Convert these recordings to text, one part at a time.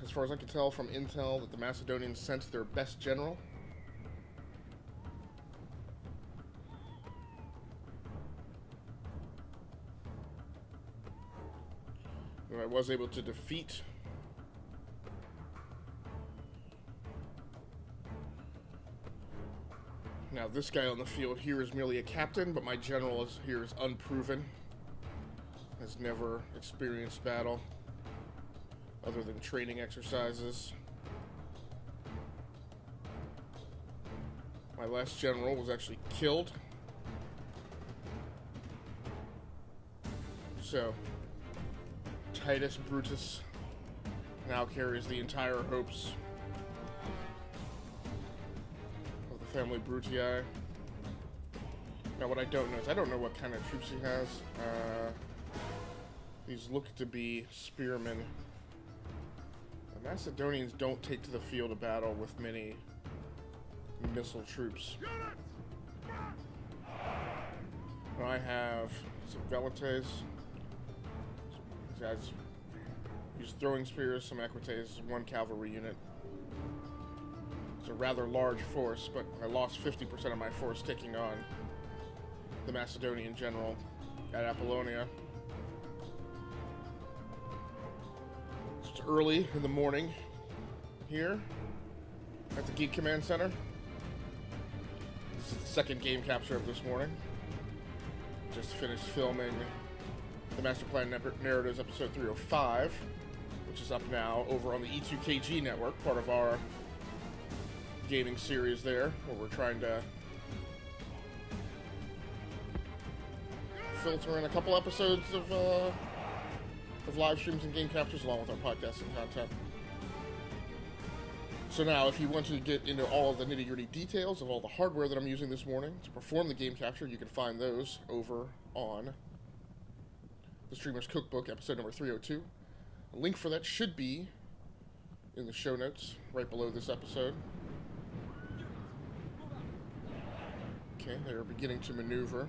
as far as I can tell from intel, that the Macedonians sent their best general. Who I was able to defeat. Now, this guy on the field here is merely a captain, but my general here is unproven. Has never experienced battle, other than training exercises. My last general was actually killed. So, Titus Brutus now carries the entire hopes of the family Brutii. Now, what I don't know is I don't know what kind of troops he has. These look to be spearmen. The Macedonians don't take to the field of battle with many missile troops. Now I have some velites. These guys use throwing spears, some equites, one cavalry unit. It's a rather large force, but I lost 50% of my force taking on the Macedonian general at Apollonia. It's early in the morning here at the Geek Command Center. This is the second game capture of this morning. Just finished filming the Master Plan Narratives episode 305, which is up now over on the E2KG network, part of our gaming series there, where we're trying to filter in a couple episodes of live streams and game captures along with our podcasting content. So now, if you want to get into all of the nitty-gritty details of all the hardware that I'm using this morning to perform the game capture, you can find those over on the Streamer's Cookbook, episode number 302. A link for that should be in the show notes right below this episode. Okay, they're beginning to maneuver.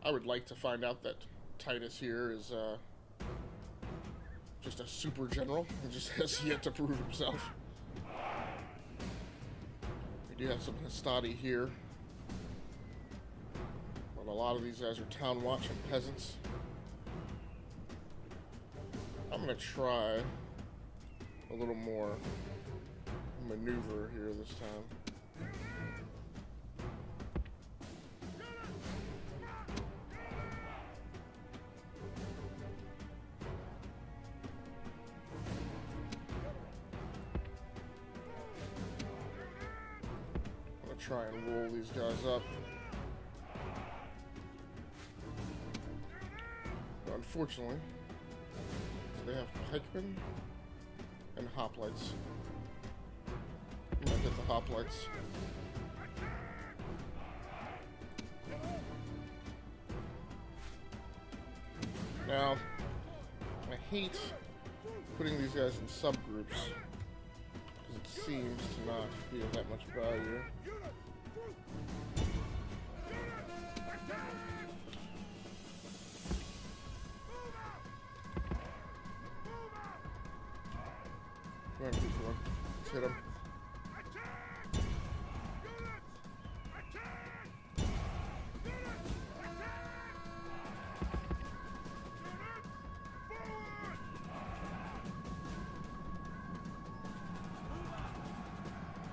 I would like to find out that Titus here is just a super general and just has yet to prove himself. We do have some Hastati here, but a lot of these guys are town watch and peasants. I'm going to try a little more maneuver here this time. Try and roll these guys up. But unfortunately, they have pikemen and hoplites. I'm gonna get the hoplites. Now, I hate putting these guys in subgroups because it seems to not be of that much value. Come on, keep going. Let's hit him.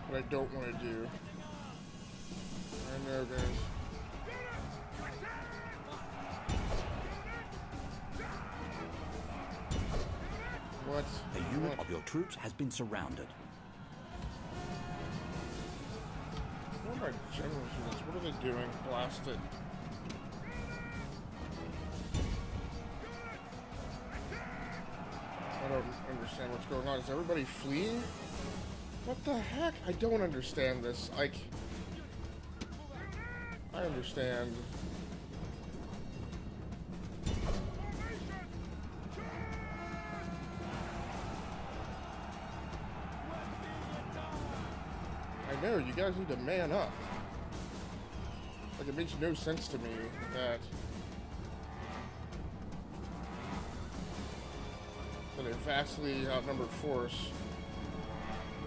What I don't want to do. I know, guys. What? A unit of your troops has been surrounded. What are my general units? What are they doing? Blast it. I don't understand what's going on. Is everybody fleeing? What the heck? I don't understand this. Like, I understand. I know, you guys need to man up. Like, it makes no sense to me that a vastly outnumbered force.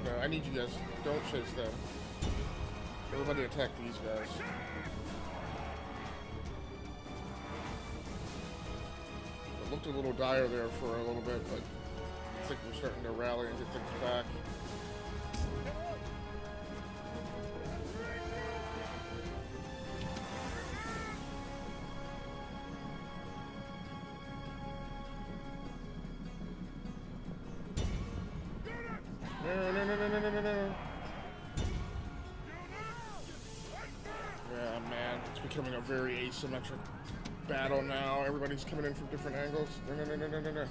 No, I need you guys. Don't chase them. Everybody attack these guys. It looked a little dire there for a little bit, but I think we're starting to rally and get things back. No. Yeah, man, it's becoming a very asymmetric battle now. Everybody's coming in from different angles. No.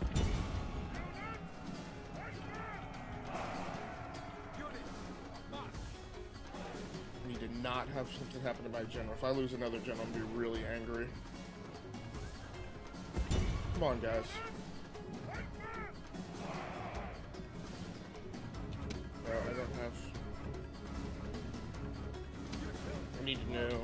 We did not have something happen to my general. If I lose another general, I'm gonna be really angry. Come on, guys. No, I don't have... I need to know.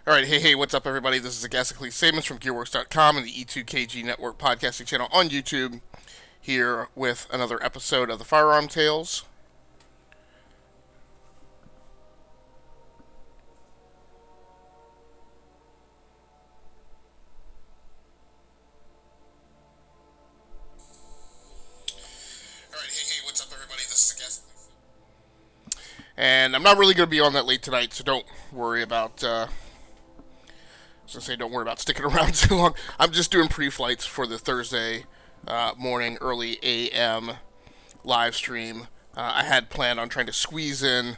Alright, hey, what's up, everybody? This is Agasicles Samus from Gearworks.com and the E2KG Network podcasting channel on YouTube, here with another episode of the Firearms Tales. Alright, hey, what's up, everybody? This is Agasicles. And I'm not really going to be on that late tonight, so don't worry about... don't worry about sticking around too long. I'm just doing pre-flights for the Thursday morning, early AM live stream. I had planned on trying to squeeze in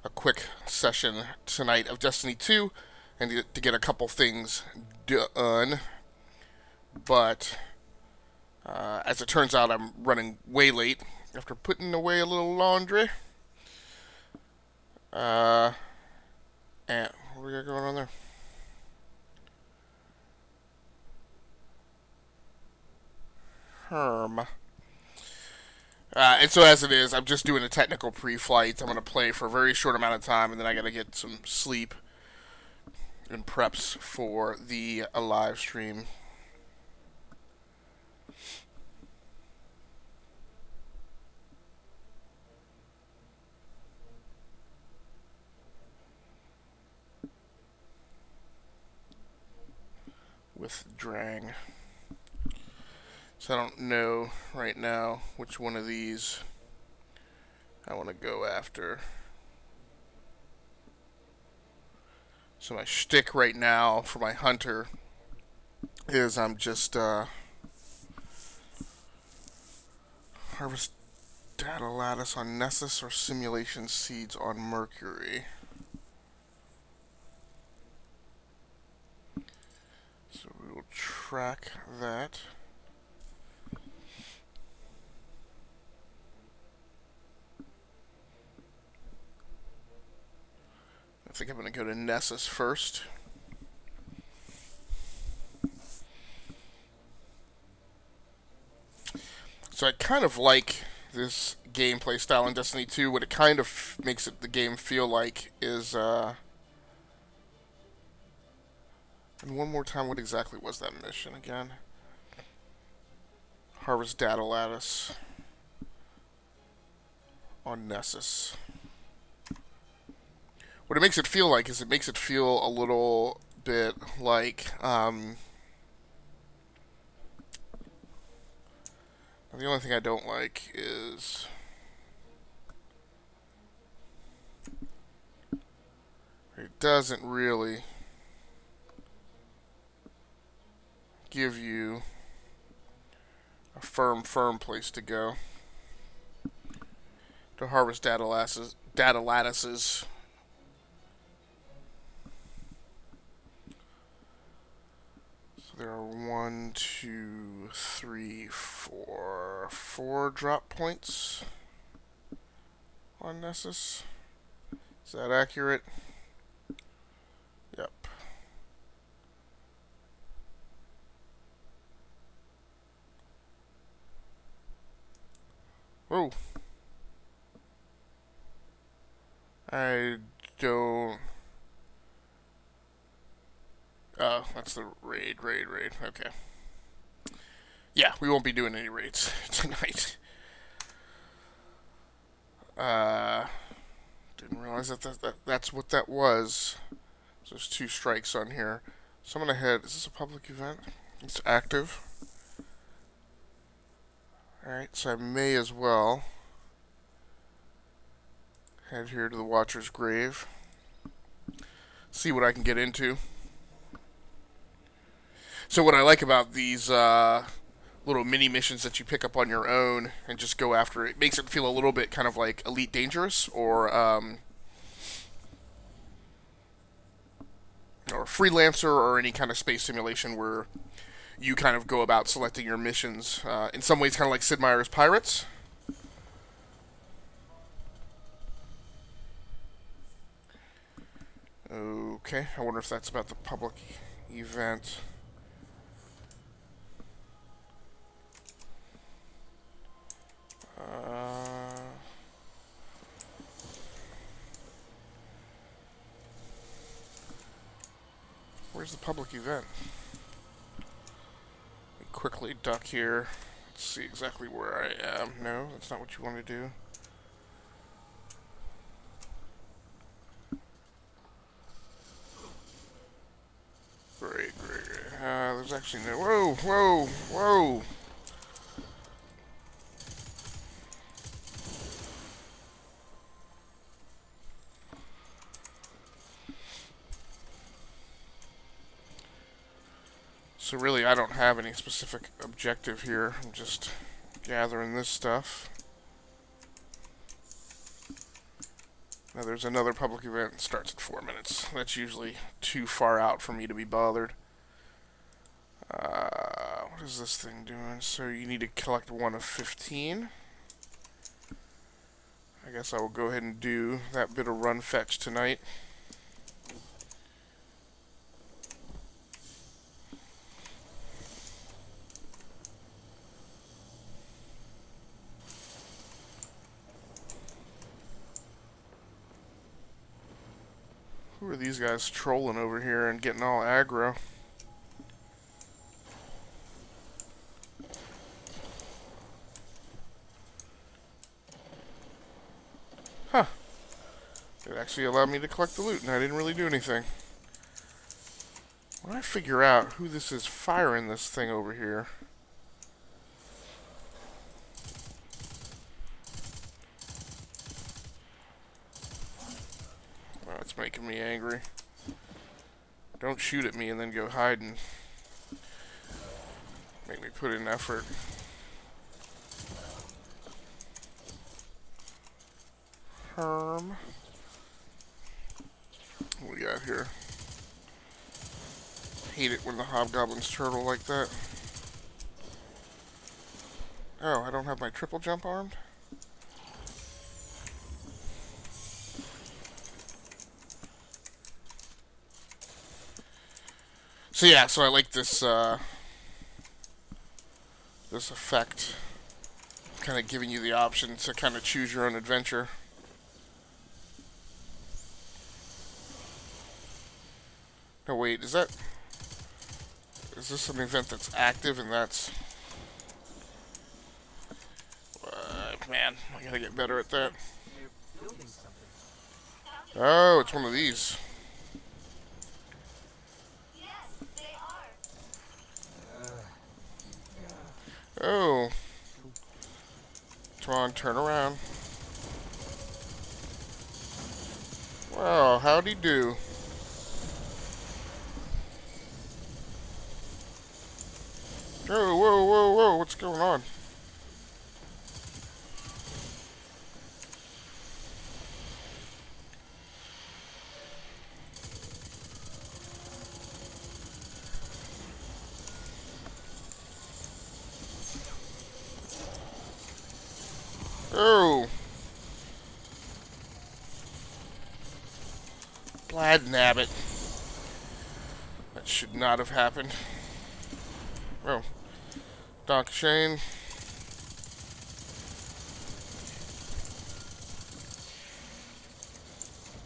a quick session tonight of Destiny 2 and to get a couple things done. But as it turns out, I'm running way late after putting away a little laundry. And what we got going on there? And so as it is, I'm just doing a technical pre-flight. I'm going to play for a very short amount of time, and then I got to get some sleep and preps for the live stream. With Drang. So I don't know right now which one of these I want to go after. So my shtick right now for my hunter is I'm just harvest data lattice on Nessus or simulation seeds on Mercury. So we will track that. I think I'm going to go to Nessus first. So I kind of like this gameplay style in Destiny 2. What it kind of makes the game feel like is... And one more time, what exactly was that mission again? Harvest data lattice on Nessus. What it makes it feel like is it makes it feel a little bit like, the only thing I don't like is it doesn't really give you a firm place to go to harvest data lattices. 4 drop points on Nessus. Is that accurate? Yep. Whoa. I don't... Oh, that's the raid. Okay. Yeah, we won't be doing any raids tonight. Didn't realize that's what that was. So there's 2 strikes on here. So I'm gonna head... Is this a public event? It's active. Alright, so I may as well head here to the Watcher's Grave. See what I can get into. So what I like about these little mini missions that you pick up on your own and just go after it makes it feel a little bit kind of like Elite Dangerous or Freelancer or any kind of space simulation where you kind of go about selecting your missions. In some ways, kind of like Sid Meier's Pirates. Okay, I wonder if that's about the public event. Where's the public event? Quickly duck here. Let's see exactly where I am. No, that's not what you want to do. Great. There's actually no... Whoa! So really, I don't have any specific objective here. I'm just gathering this stuff. Now there's another public event that starts at 4 minutes. That's usually too far out for me to be bothered. What is this thing doing? So you need to collect 1 of 15. I guess I will go ahead and do that bit of run fetch tonight. Who are these guys trolling over here and getting all aggro? Huh. It actually allowed me to collect the loot, and I didn't really do anything. When I figure out who this is firing this thing over here... Oh, it's making me angry. Don't shoot at me and then go hide and make me put in effort. What we got here? Hate it when the hobgoblins turtle like that. Oh, I don't have my triple jump armed? So yeah, so I like this this effect, kind of giving you the option to kind of choose your own adventure. No, wait, is this an event that's active and that's... man, I gotta get better at that. Oh, it's one of these. Oh. Come on, turn around. Wow, howdy do. Oh, whoa, what's going on? Splad nabbit. That should not have happened. Oh. Doc Shane.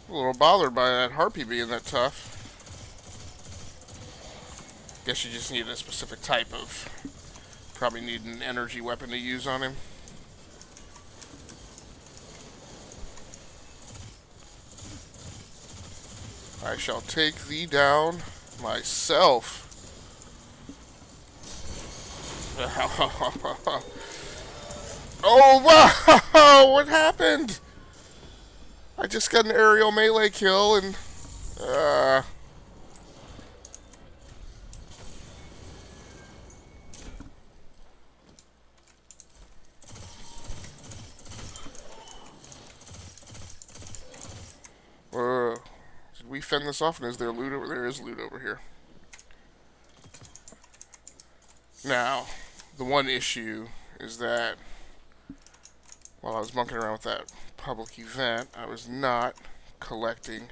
A little bothered by that harpy being that tough. Guess you just need a specific type of... Probably need an energy weapon to use on him. I shall take thee down myself. Oh, wow! What happened? I just got an aerial melee kill and... Did we fend this off? And is there loot over there? There is loot over here. Now, the one issue is that while I was monkeying around with that public event, I was not collecting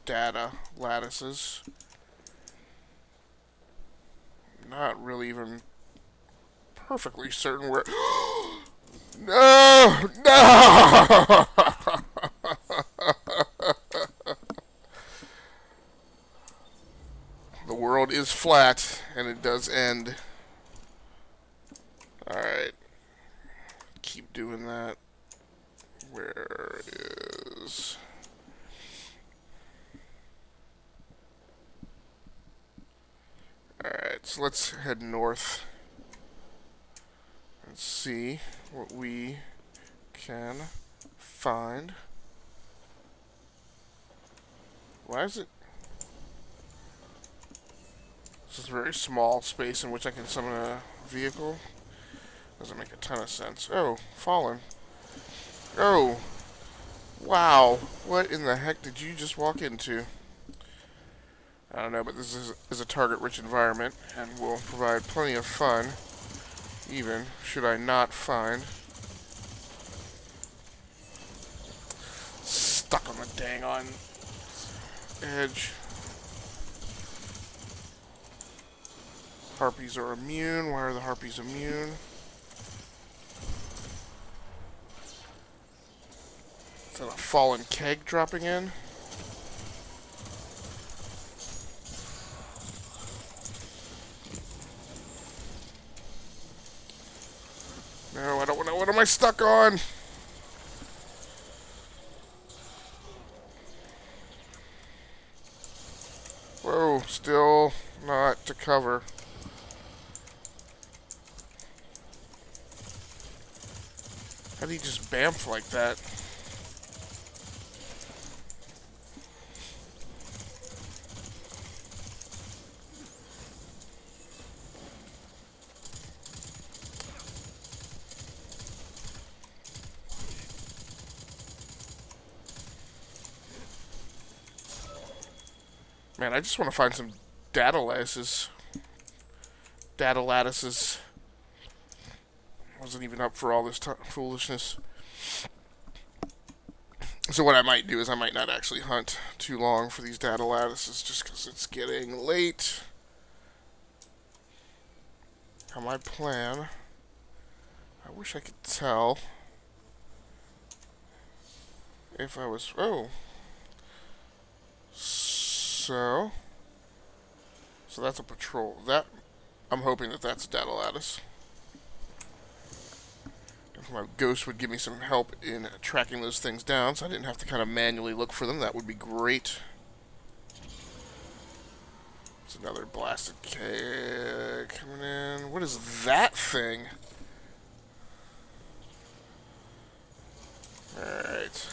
data lattices. Not really even perfectly certain where... No! No! The world is flat, and it does end. Alright. Keep doing that. Where is... Alright, so let's head north and see what we can find. Why is it... This is a very small space in which I can summon a vehicle. Doesn't make a ton of sense. Oh, fallen. Oh! Wow! What in the heck did you just walk into? I don't know, but this is a target-rich environment, and will provide plenty of fun, even should I not find... Stuck on the dang on edge. Harpies are immune. Why are the harpies immune? Is that a fallen keg dropping in? No, I don't want to. What am I stuck on? Whoa, still not to cover. How do you just bamf like that? Man, I just want to find some Datalattices. Datalattices. Wasn't even up for all this foolishness. So what I might do is I might not actually hunt too long for these Datalattices just because it's getting late. Now my plan, I wish I could tell if I was, oh. So that's a patrol. That, I'm hoping that that's a Datalattice. If my ghost would give me some help in tracking those things down, so I didn't have to kind of manually look for them, that would be great. It's another blasted keg coming in. What is that thing? Alright.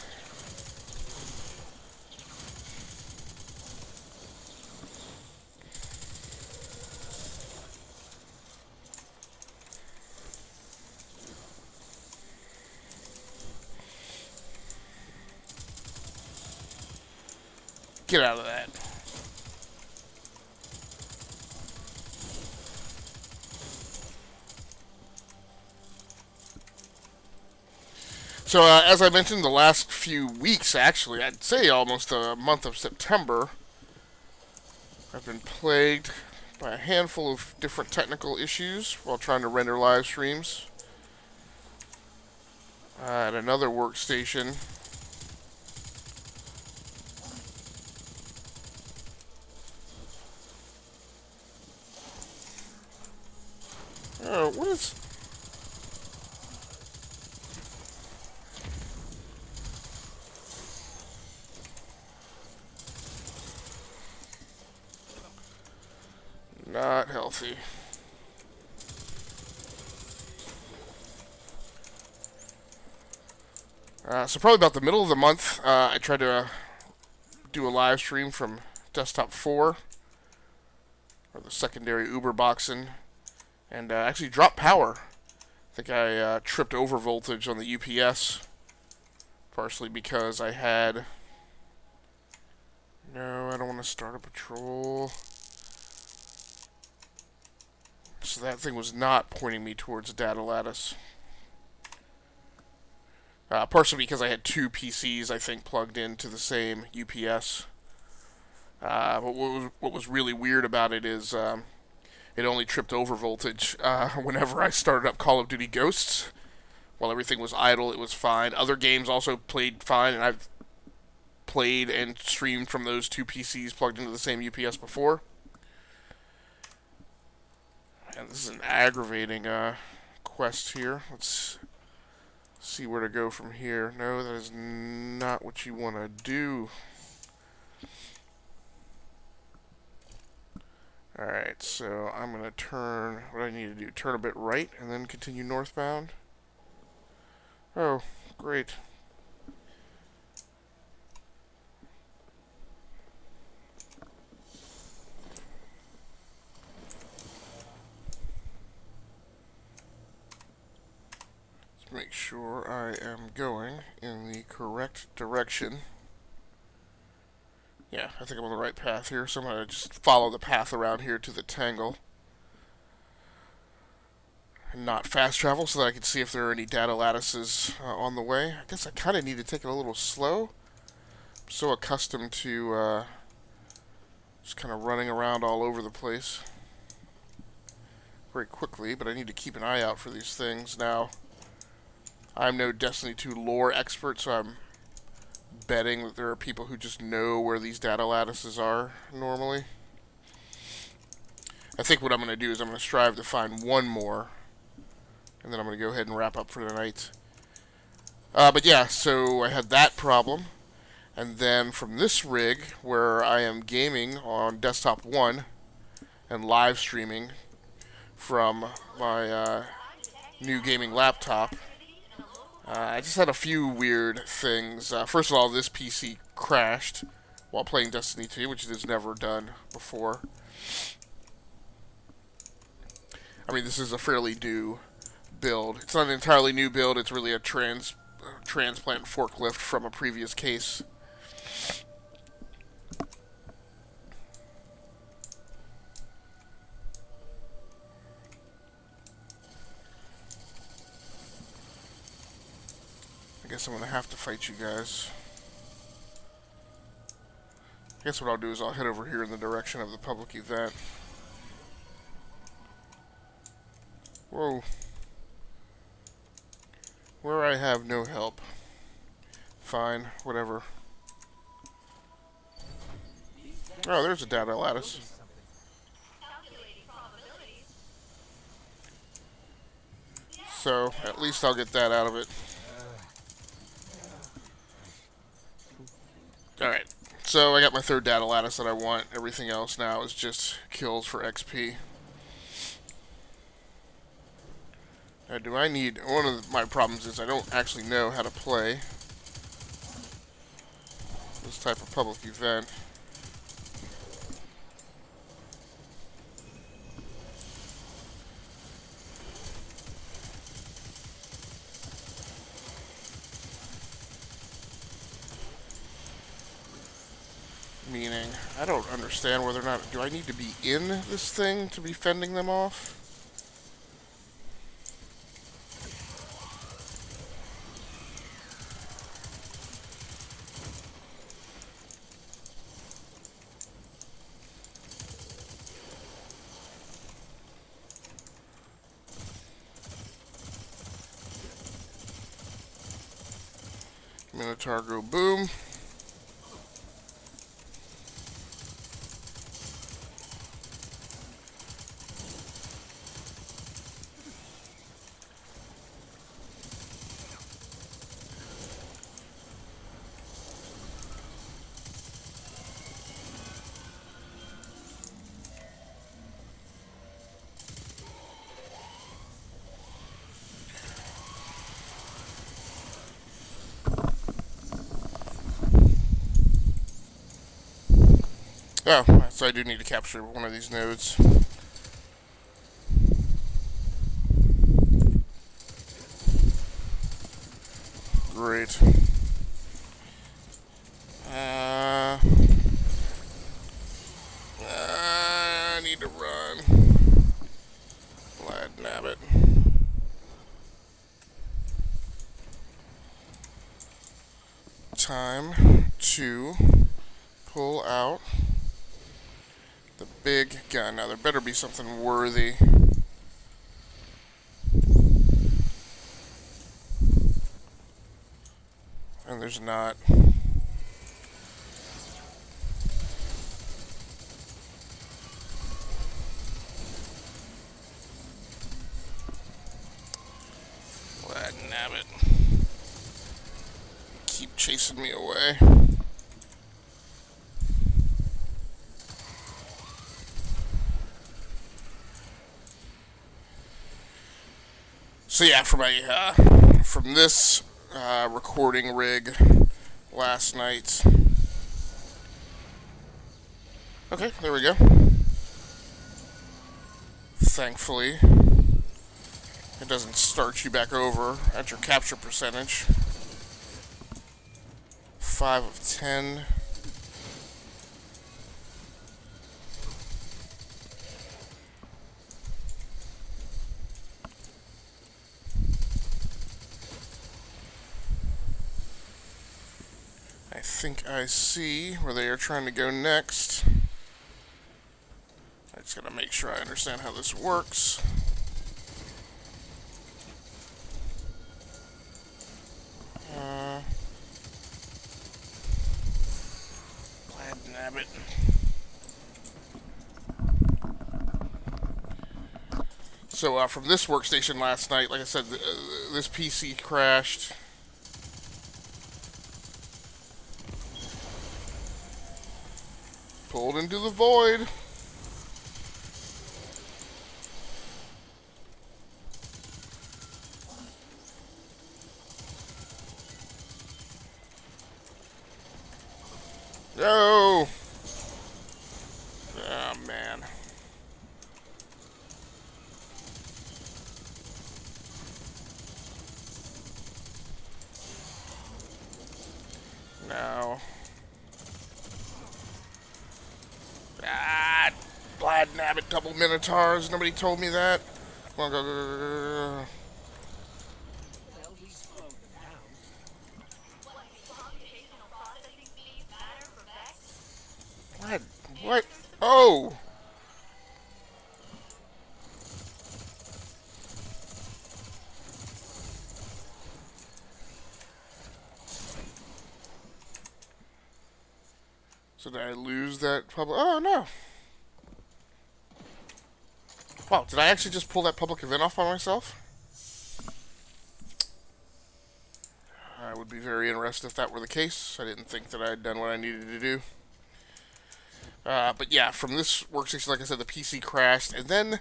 Get out of that. So, as I mentioned, the last few weeks, actually, I'd say almost a month of September, I've been plagued by a handful of different technical issues while trying to render live streams at another workstation. Oh, what is... Not healthy. So probably about the middle of the month, I tried to do a live stream from desktop 4, or the secondary Uber boxing, and actually dropped power. I think I tripped over voltage on the UPS, partially because I had... No, I don't want to start a patrol. So that thing was not pointing me towards a data lattice. Partially because I had two PCs, I think, plugged into the same UPS. But what was really weird about it is it only tripped over voltage whenever I started up Call of Duty Ghosts. While everything was idle, it was fine. Other games also played fine, and I've played and streamed from those two PCs plugged into the same UPS before. And this is an aggravating quest here. Let's see where to go from here. No, that is not what you want to do. Alright, so I'm going to turn, what I need to do, turn a bit right and then continue northbound. Oh, great. Make sure I am going in the correct direction. Yeah, I think I'm on the right path here, so I'm going to just follow the path around here to the tangle. And not fast travel so that I can see if there are any data lattices on the way. I guess I kind of need to take it a little slow. I'm so accustomed to just kind of running around all over the place very quickly, but I need to keep an eye out for these things now. I'm no Destiny 2 lore expert, so I'm betting that there are people who just know where these data lattices are normally. I think what I'm going to do is I'm going to strive to find one more, and then I'm going to go ahead and wrap up for the night. But yeah, so I had that problem, and then from this rig, where I am gaming on desktop 1 and live streaming from my new gaming laptop, I just had a few weird things. First of all, this PC crashed while playing Destiny 2, which it has never done before. I mean, this is a fairly new build. It's not an entirely new build. It's really a transplant forklift from a previous case. I guess I'm going to have to fight you guys. I guess what I'll do is I'll head over here in the direction of the public event. Whoa. Where I have no help. Fine, whatever. Oh, there's a data lattice. So, at least I'll get that out of it. Alright, so I got my third data lattice that I want. Everything else now is just kills for XP. Now, do I need... One of my problems is I don't actually know how to play this type of public event. Meaning, I don't understand whether or not... Do I need to be in this thing to be fending them off? Minotaur go boom. Oh, so I do need to capture one of these nodes. Great. I need to run. Glad nabbit. Time to pull out the big gun. Now there better be something worthy. And there's not. Glad nabbit. Keep chasing me away. So yeah, from this recording rig last night. Okay, there we go. Thankfully, it doesn't start you back over at your capture percentage. 5 of 10. I think I see where they are trying to go next. I just gotta make sure I understand how this works. Glad nabbit. So from this workstation last night, like I said, this PC crashed. Pulled into the void. No! Oh, man. No. Ah! Glad nabbit double minotaurs. Nobody told me that. Come on, go. What? What? Oh! So did I lose that public? Oh, no. Wow, did I actually just pull that public event off by myself? I would be very interested if that were the case. I didn't think that I had done what I needed to do. But yeah, from this workstation, like I said, the PC crashed. And then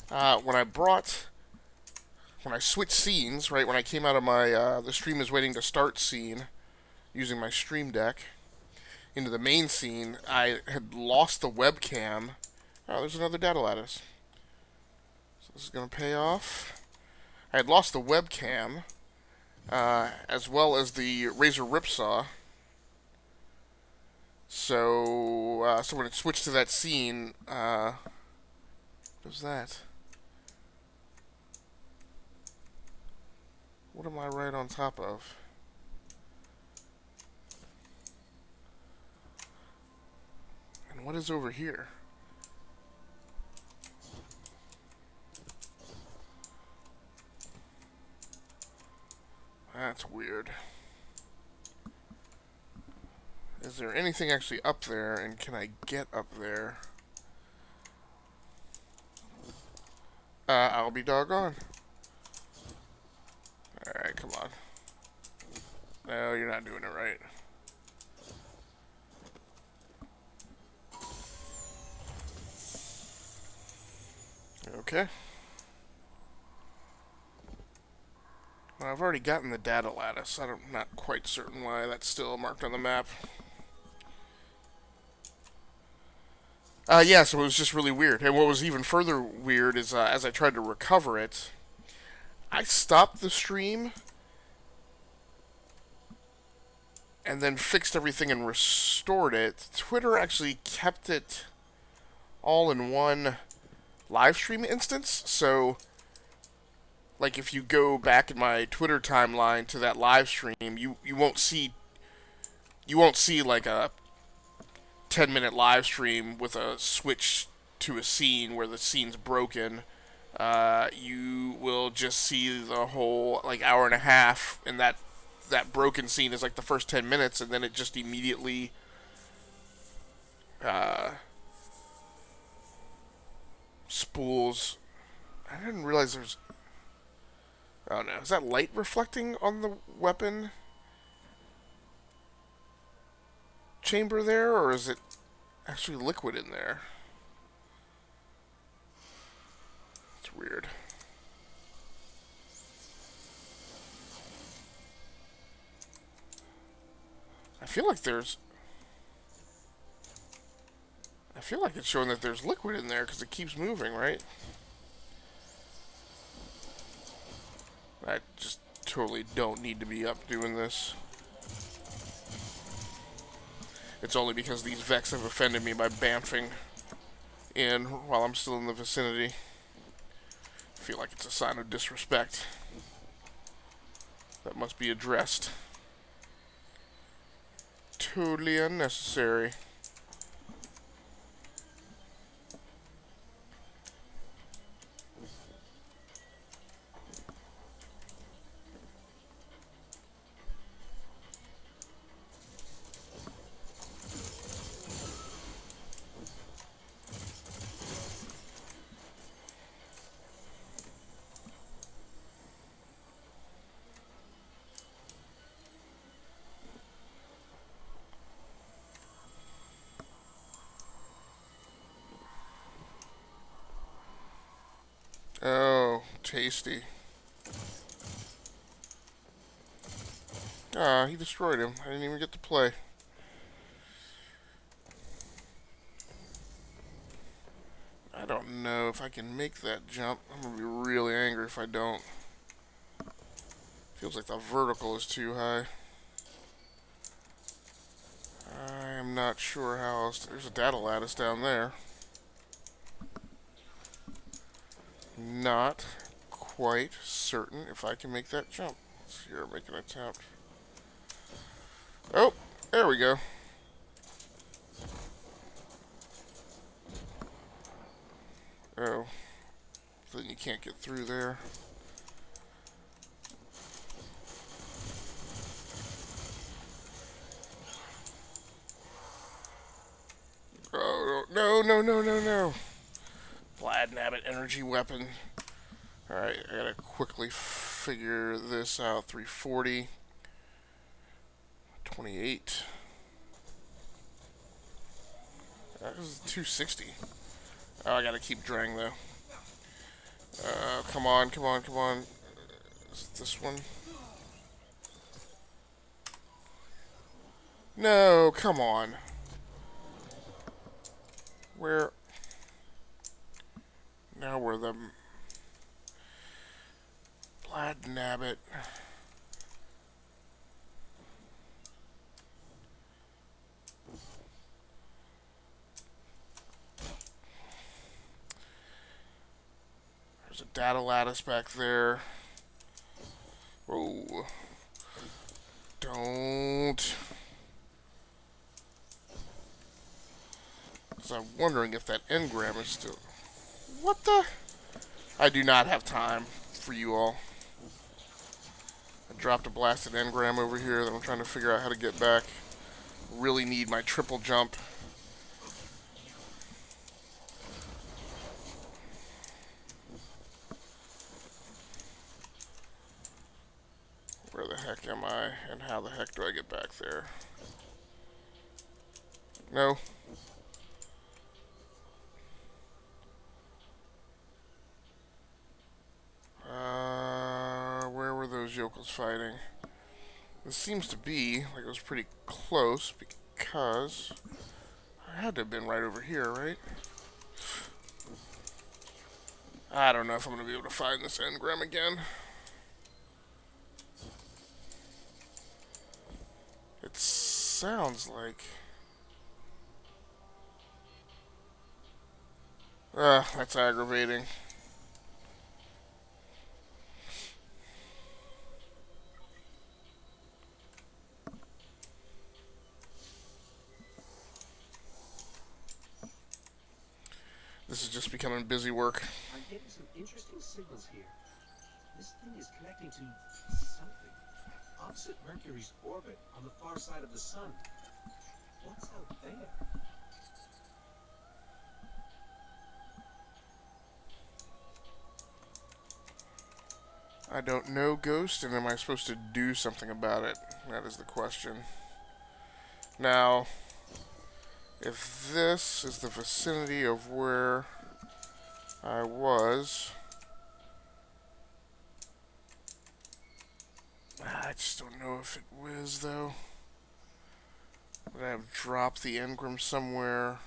when I switched scenes, right, when I came out of my the stream is waiting to start scene using my stream deck into the main scene, I had lost the webcam. Oh, there's another data lattice. So this is going to pay off. I had lost the webcam as well as the Razor Ripsaw. So when it switched to that scene, what was that? What am I right on top of? And what is over here? That's weird. Is there anything actually up there, and can I get up there? I'll be doggone. Alright, come on. No, you're not doing it right. Okay. Well, I've already gotten the data lattice. I'm not quite certain why that's still marked on the map. Yeah, so it was just really weird. And what was even further weird is as I tried to recover it, I stopped the stream and then fixed everything and restored it. Twitter actually kept it all in one live stream instance, so like if you go back in my Twitter timeline to that live stream, you won't see like a 10-minute live stream with a switch to a scene where the scene's broken. You will just see the whole like hour and a half, and that broken scene is like the first 10 minutes, and then it just immediately spools. I didn't realize there's... Oh no, is that light reflecting on the weapon chamber there, or is it actually liquid in there? It's weird. I feel like it's showing that there's liquid in there because it keeps moving, right? I just totally don't need to be up doing this. It's only because these Vex have offended me by bamfing in while I'm still in the vicinity. I feel like it's a sign of disrespect that must be addressed. Totally unnecessary. Oh, tasty. Ah, he destroyed him. I didn't even get to play. I don't know if I can make that jump. I'm gonna be really angry if I don't. Feels like the vertical is too high. I am not sure how else. There's a data lattice down there. Not quite certain if I can make that jump. Let's see here, make an attempt. Oh, there we go. Oh, then you can't get through there. Oh, no, no, no, no, no. Vlad Nabbit energy weapon. Alright, I gotta quickly figure this out. 340. 28. That is 260. Oh, I gotta keep drawing though. Come on, come on, come on. Is it this one? No, come on. Where? Now we're the Vlad Nabbit. There's a data lattice back there. Whoa. Don't. Because I'm wondering if that engram is still... What the? I do not have time for you all. I dropped a blasted engram over here that I'm trying to figure out how to get back. really need my triple jump. Where the heck am I, and how the heck do I get back there? No. Where were those yokels fighting? This seems to be like it was pretty close because I had to have been right over here, right? I don't know if I'm going to be able to find this engram again. It sounds like... that's aggravating. This is just becoming busy work. I'm getting some interesting signals here. This thing is connecting to something. Opposite Mercury's orbit on the far side of the sun. What's out there? I don't know, Ghost, and am I supposed to do something about it? That is the question. Now, if this is the vicinity of where I was, I just don't know if it was, though. Would I have dropped the engram somewhere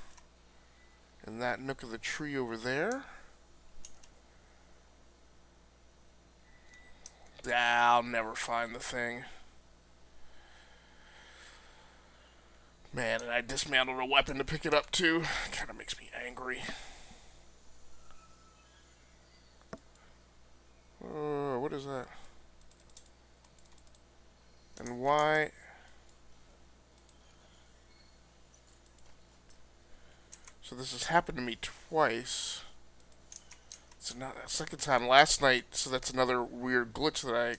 in that nook of the tree over there? I'll never find the thing. Man, and I dismantled a weapon to pick it up too. Kind of makes me angry. What is that? And why? So this has happened to me twice. It's not a second time last night, so that's another weird glitch that I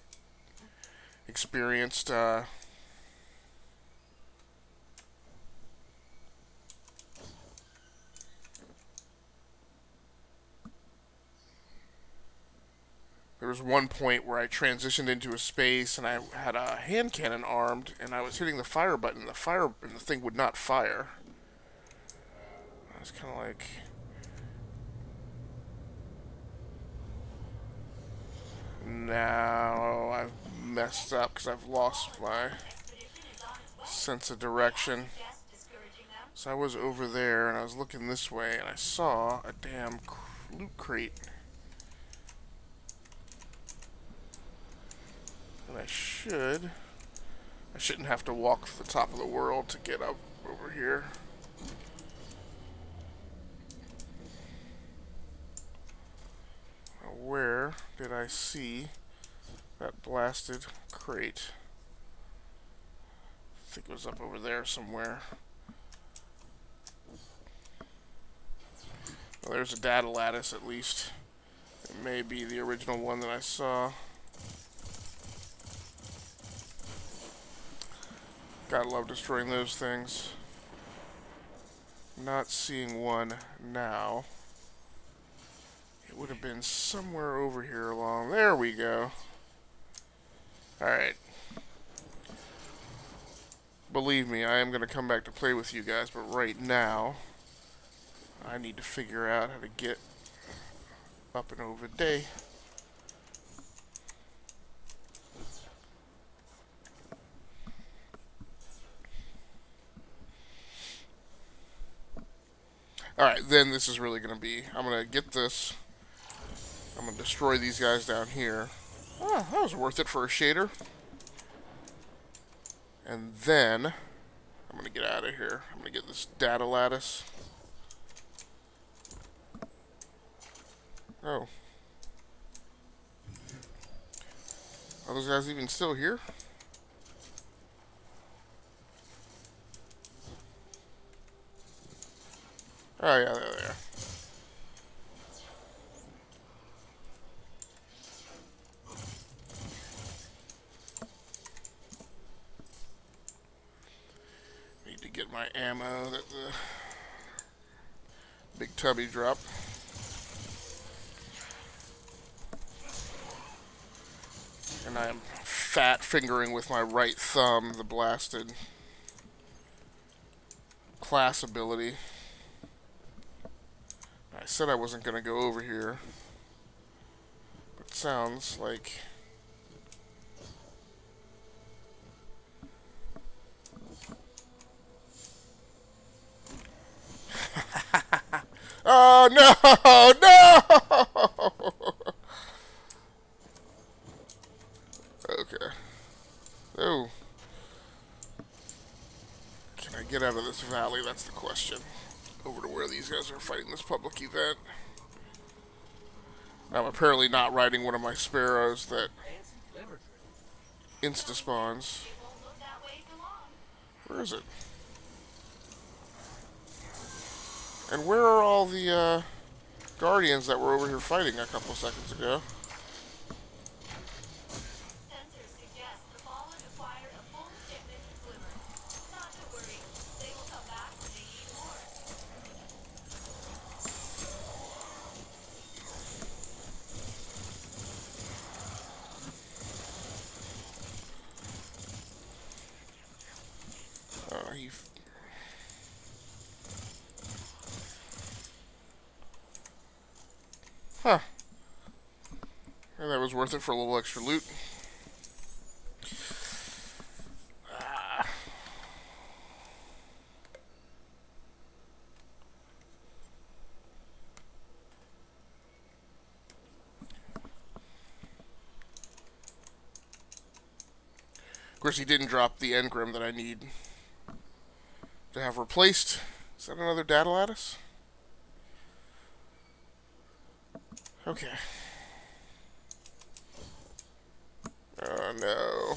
experienced. There was one point where I transitioned into a space and I had a hand cannon armed, and I was hitting the fire button. The thing would not fire. I was kind of like. Now I've messed up because I've lost my sense of direction. So I was over there and I was looking this way and I saw a damn loot crate. And I shouldn't have to walk to the top of the world to get up over here. Where did I see that blasted crate? I think it was up over there somewhere. Well, there's a data lattice at least. It may be the original one that I saw. Gotta love destroying those things. Not seeing one now. It would have been somewhere over here along. There we go. Alright. Believe me, I am going to come back to play with you guys, but right now, I need to figure out how to get up and over day. Alright, then this is really going to be, I'm going to get this. I'm going to destroy these guys down here. Oh, that was worth it for a shader. And then, I'm going to get out of here. I'm going to get this data lattice. Oh. Are those guys even still here? Oh yeah, there they are. Need to ammo that the big tubby dropped. And I am fat fingering with my right thumb the blasted class ability. I said I wasn't going to go over here, but it sounds like... Oh, no! No! Okay. Oh. Can I get out of this valley? That's the question. Over to where these guys are fighting this public event. I'm apparently not riding one of my sparrows that insta-spawns. Where is it? And where are all the guardians that were over here fighting a couple seconds ago? Huh. Yeah, that was worth it for a little extra loot. Of course, he didn't drop the engram that I need to have replaced. Is that another Datalattice? Okay. Oh no.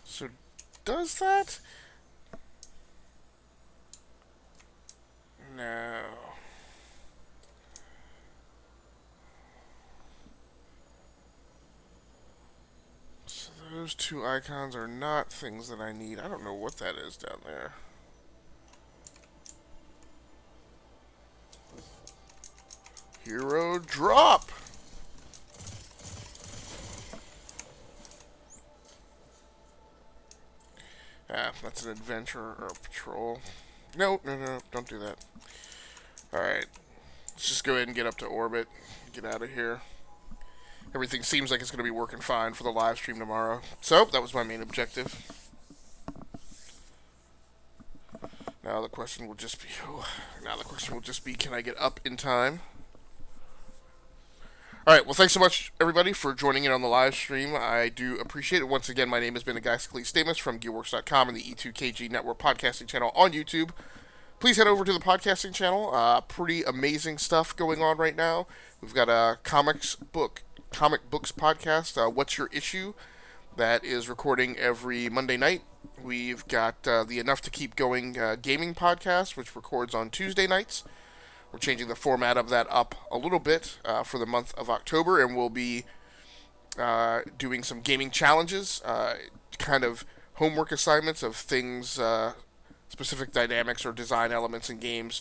So, does that? No. So those two icons are not things that I need. I don't know what that is down there. Hero drop! Ah, that's an adventure or a patrol. No, don't do that. Alright, let's just go ahead and get up to orbit. Get out of here. Everything seems like it's going to be working fine for the live stream tomorrow. So, that was my main objective. Now the question will just be, can I get up in time? Alright, well thanks so much everybody for joining in on the live stream. I do appreciate it. Once again, my name has been Stamus from Gearworks.com and the E2KG Network podcasting channel on YouTube. Please head over to the podcasting channel. Pretty amazing stuff going on right now. We've got a comic books podcast, What's Your Issue? That is recording every Monday night. We've got the Enough to Keep Going gaming podcast, which records on Tuesday nights. We're changing the format of that up a little bit for the month of October, and we'll be doing some gaming challenges, kind of homework assignments of things, specific dynamics or design elements in games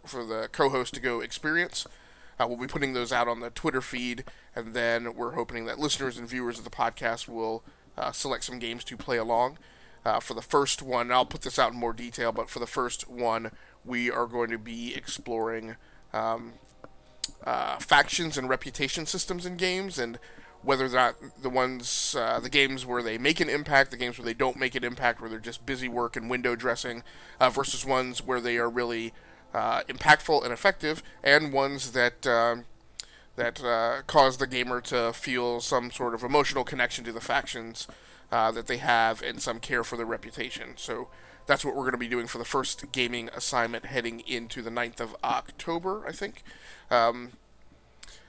for the co-host to go experience. We'll be putting those out on the Twitter feed, and then we're hoping that listeners and viewers of the podcast will select some games to play along. For the first one, I'll put this out in more detail, but for the first one, we are going to be exploring factions and reputation systems in games, and whether or not the games where they make an impact, the games where they don't make an impact, where they're just busy work and window dressing, versus ones where they are really impactful and effective, and ones that cause the gamer to feel some sort of emotional connection to the factions that they have and some care for their reputation. So that's what we're going to be doing for the first gaming assignment heading into the 9th of October, I think. And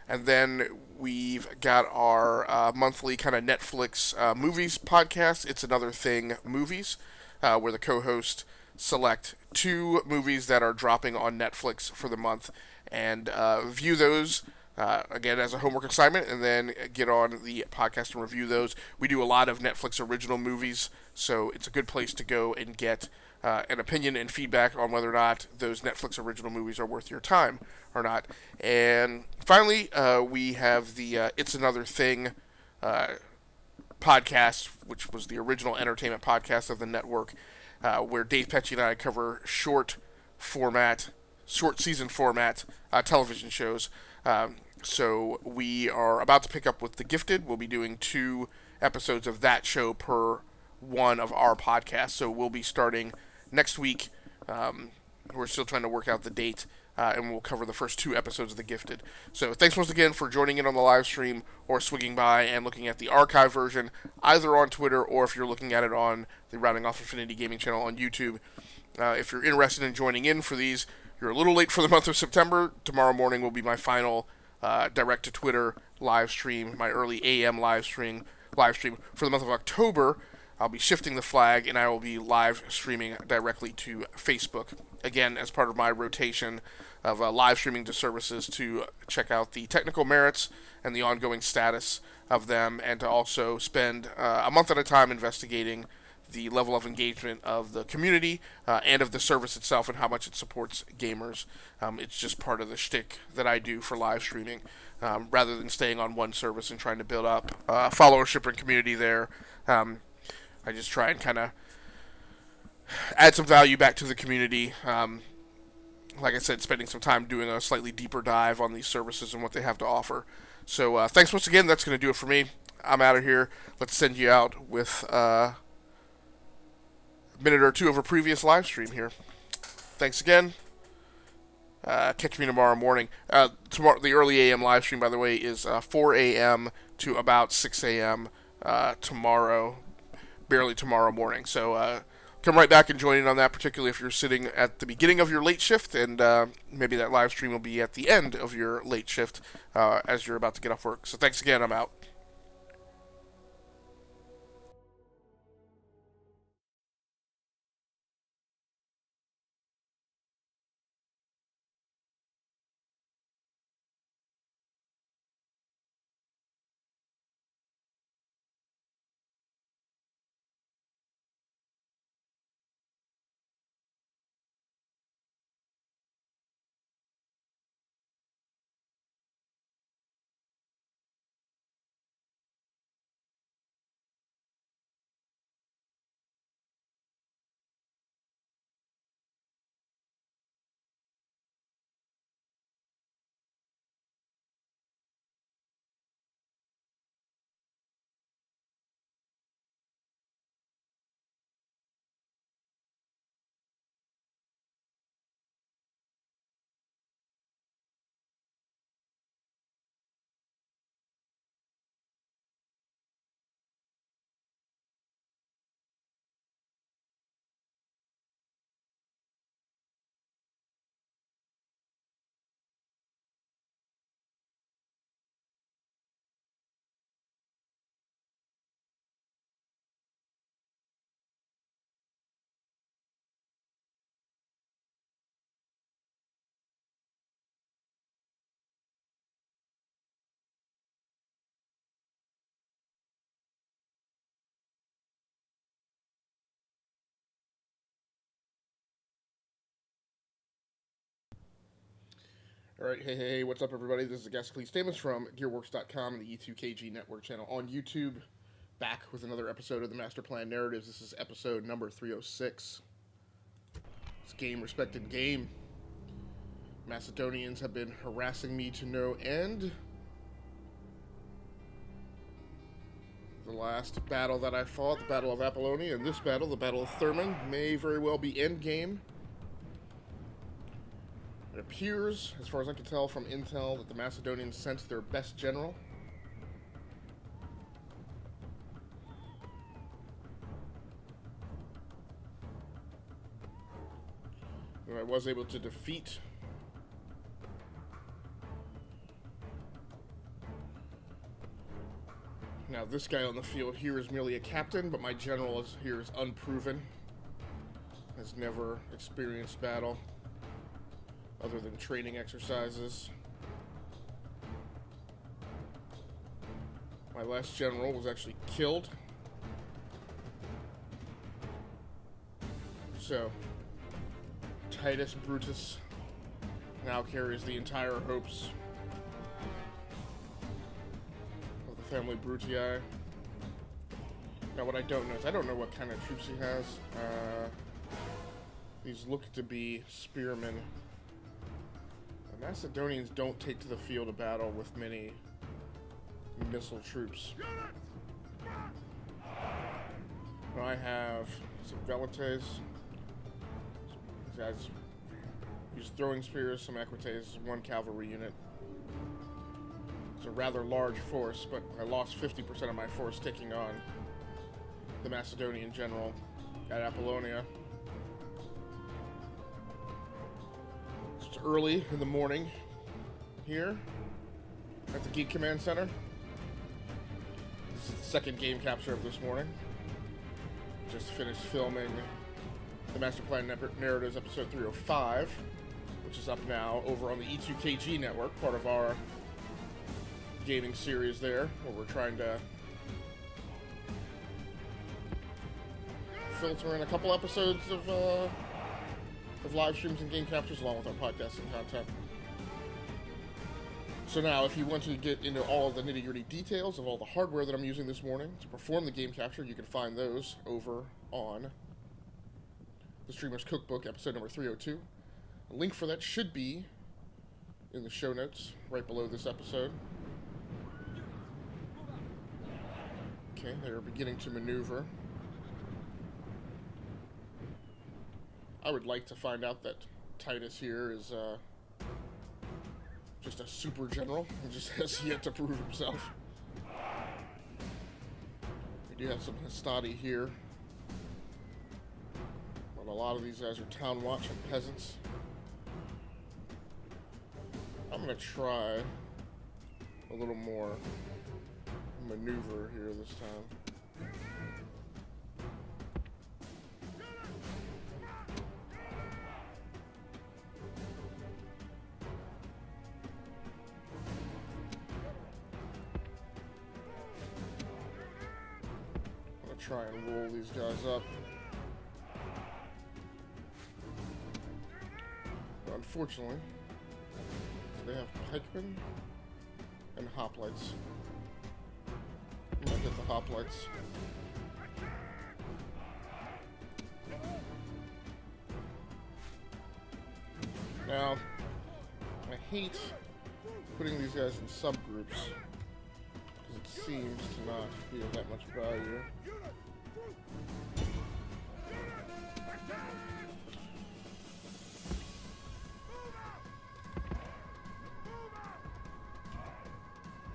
then we've got our monthly kind of Netflix movies podcast, It's Another Thing Movies, where the co-host select 2 movies that are dropping on Netflix for the month and view those. Again, as a homework assignment, and then get on the podcast and review those. We do a lot of Netflix original movies, so it's a good place to go and get an opinion and feedback on whether or not those Netflix original movies are worth your time or not. And finally, we have the It's Another Thing podcast, which was the original entertainment podcast of the network, where Dave Pecci and I cover short season format television shows. So we are about to pick up with The Gifted. We'll be doing 2 episodes of that show per one of our podcasts. So we'll be starting next week. We're still trying to work out the date, and we'll cover the first 2 episodes of The Gifted. So thanks once again for joining in on the live stream or swinging by and looking at the archive version, either on Twitter or if you're looking at it on the Rounding Off Infinity Gaming channel on YouTube. If you're interested in joining in for these, you're a little late for the month of September. Tomorrow morning will be my final direct to Twitter live stream, my early AM live stream. For the month of October, I'll be shifting the flag and I will be live streaming directly to Facebook. Again, as part of my rotation of live streaming to services to check out the technical merits and the ongoing status of them, and to also spend a month at a time investigating the level of engagement of the community and of the service itself and how much it supports gamers. It's just part of the shtick that I do for live streaming, rather than staying on one service and trying to build up followership and community there. I just try and kind of add some value back to the community. Like I said, spending some time doing a slightly deeper dive on these services and what they have to offer. So thanks once again. That's going to do it for me. I'm out of here. Let's send you out with minute or 2 of a previous live stream here. Thanks again. Catch me tomorrow morning. Tomorrow, the early AM live stream, by the way, is 4 a.m. to about 6 a.m. Tomorrow, barely tomorrow morning. So come right back and join in on that, particularly if you're sitting at the beginning of your late shift, and maybe that live stream will be at the end of your late shift as you're about to get off work. So thanks again. I'm out. All right, hey, what's up, everybody? This is Gascally Stamus from GearWorks.com and the E2KG Network channel on YouTube. Back with another episode of the Master Plan Narratives. This is episode number 306. It's game, respected game. Macedonians have been harassing me to no end. The last battle that I fought, the Battle of Apollonia, and this battle, the Battle of Thurman, may very well be endgame. It appears, as far as I can tell from intel, that the Macedonians sent their best general. Who I was able to defeat. Now, this guy on the field here is merely a captain, but my general here is unproven. has never experienced battle other than training exercises. My last general was actually killed. So, Titus Brutus now carries the entire hopes of the family Brutii. Now, what I don't know is I don't know what kind of troops he has. These look to be spearmen. The Macedonians don't take to the field of battle with many missile troops. Now I have some Velites. These guys use throwing spears, some Equites, one cavalry unit. It's a rather large force, but I lost 50% of my force taking on the Macedonian general at Apollonia. It's early in the morning here at the Geek Command Center. This is the second game capture of this morning. Just finished filming the Master Plan Narratives episode 305, which is up now over on the E2KG network, part of our gaming series there, where we're trying to filter in a couple episodes of live streams and game captures along with our podcasting content. So now, if you want to get into all of the nitty-gritty details of all the hardware that I'm using this morning to perform the game capture, you can find those over on the Streamer's Cookbook, episode number 302. A link for that should be in the show notes right below this episode. Okay, they're beginning to maneuver. I would like to find out that Titus here is just a super general and just has yet to prove himself. We do have some Hastati here, but a lot of these guys are town watch and peasants. I'm gonna try a little more maneuver here this time. Try and roll these guys up. But unfortunately, they have pikemen and hoplites. I'm gonna hit the hoplites. Now, I hate putting these guys in subgroups because it seems to not be of that much value.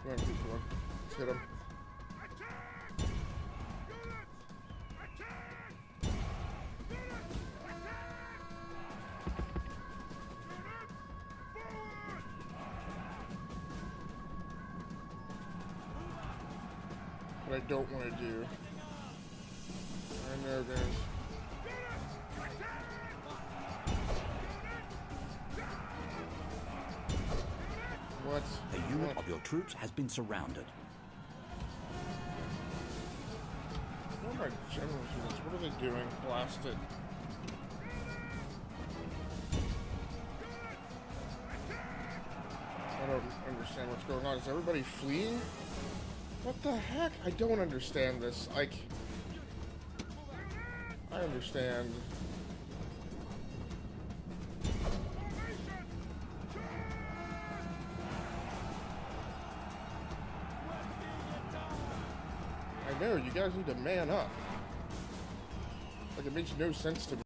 Come on, people. Let's hit him. What I don't want to do. I know, guys. What? A unit of your troops has been surrounded. What are my general units? What are they doing? Blast it. I don't understand what's going on. Is everybody fleeing? What the heck? I don't understand this. I understand. I know, you guys need to man up. Like, it makes no sense to me.